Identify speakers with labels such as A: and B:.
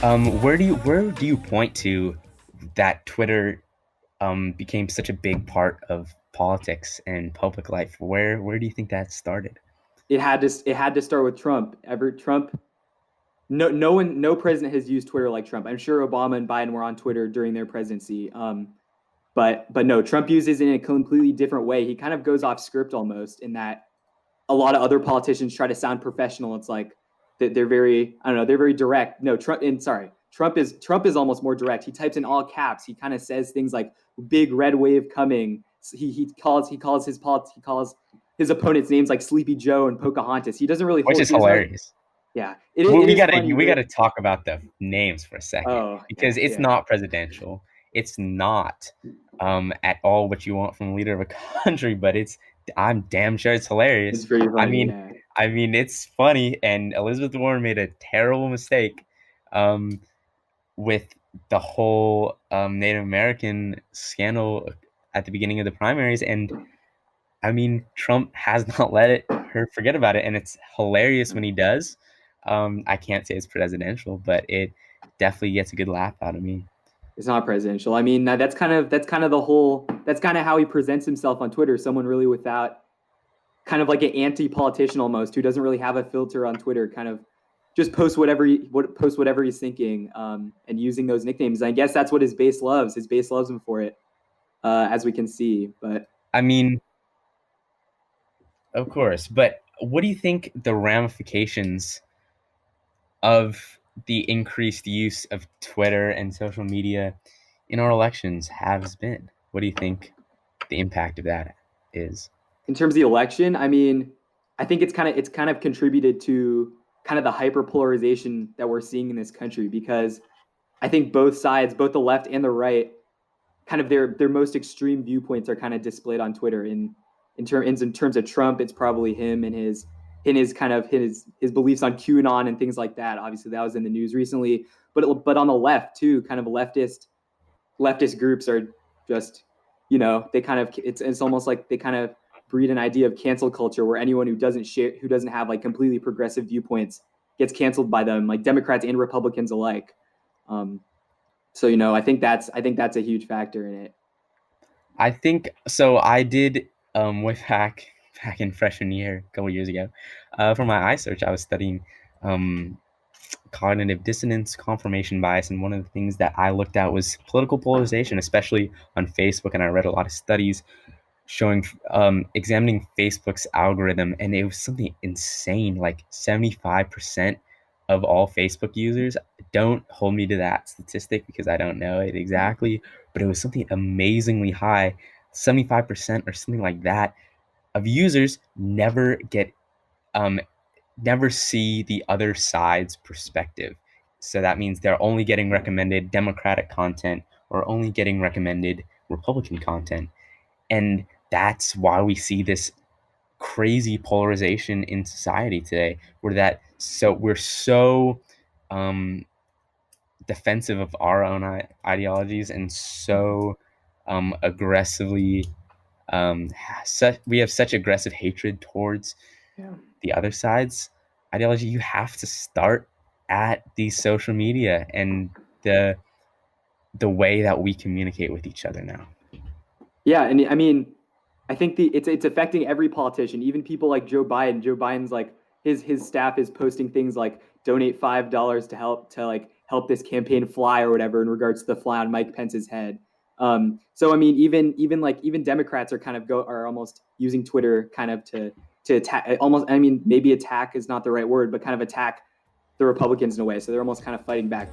A: Where do you point to that Twitter became such a big part of politics and public life? Where do you think that started?
B: It had to start with Trump. Trump, no president has used Twitter like Trump. I'm sure Obama and Biden were on Twitter during their presidency. But no, Trump uses it in a completely different way. He kind of goes off script almost in that a lot of other politicians try to sound professional. It's like they're very, I don't know, they're very direct. No, Trump is almost more direct. He types in all caps. He kind of says things like "big red wave coming." He calls his opponents names like Sleepy Joe and Pocahontas. He doesn't really
A: Which
B: hold.
A: is
B: He doesn't.
A: hilarious.
B: Yeah,
A: we,
B: it
A: we
B: is
A: gotta
B: funny.
A: we gotta talk about the names for a second
B: Oh
A: because
B: yeah,
A: it's
B: yeah.
A: not presidential. It's not at all what you want from a leader of a country, but I'm damn sure it's
B: It's
A: hilarious.
B: pretty
A: I
B: funny.
A: mean,
B: Yeah.
A: it's funny, and Elizabeth Warren made a terrible mistake um, with the whole Native American scandal at the beginning of the primaries, and I mean, Trump has not her forget about it, and it's hilarious when he does. I can't say it's presidential, but it definitely gets a good laugh out of me.
B: It's not presidential. I mean, that's kind of the whole. That's kind of how he presents himself on Twitter. Someone really without kind of like an anti-politician almost, who doesn't really have a filter on Twitter. Kind of just post whatever he's thinking, and using those nicknames. I guess that's what his base loves. His base loves him for it, as we can see. But
A: I mean, of course, but what do you think the ramifications of the increased use of Twitter and social media in our elections has been? What do you think the impact of that is?
B: in terms of the election, I mean, I think it's kind of contributed to kind of the hyperpolarization that we're seeing in this country because I think both sides, both the left and the right, kind of their most extreme viewpoints are kind of displayed on Twitter. In terms of Trump, it's probably him and his beliefs on QAnon and things like that. Obviously, that was in the news recently. But on the left too, kind of leftist groups are just, they kind of it's almost like they kind of breed an idea of cancel culture where anyone who doesn't have like completely progressive viewpoints gets canceled by them, like Democrats and Republicans alike. Um, so I think that's a huge factor in it.
A: I think so. I did way back in freshman year, a couple years ago, for my iSearch, I was studying um, cognitive dissonance, confirmation bias, and one of the things that I looked at was political polarization, especially on Facebook. And I read a lot of studies showing examining Facebook's algorithm, and it was something insane. Like 75% of all Facebook users, don't hold me to that statistic because I don't know it exactly, but it was something amazingly high. 75% or something like that of users um never see the other side's perspective. So that means they're only getting recommended Democratic content or only getting recommended Republican content. And that's why we see this crazy polarization in society today, we're so um, defensive of our own ideologies and so aggressively we have such aggressive hatred towards
B: Yeah.
A: the other side's ideology. You have to start at the social media and the way that we communicate with each other now.
B: Yeah, and I mean, I think it's affecting every politician, even people like Joe Biden. Joe Biden's like his staff is posting things like donate $5 to help this campaign fly or whatever in regards to the fly on Mike Pence's head. So I mean, even Democrats are almost using Twitter kind of to attack. Almost, I mean, maybe attack is not the right word, but kind of attack the Republicans in a way. So they're almost kind of fighting back.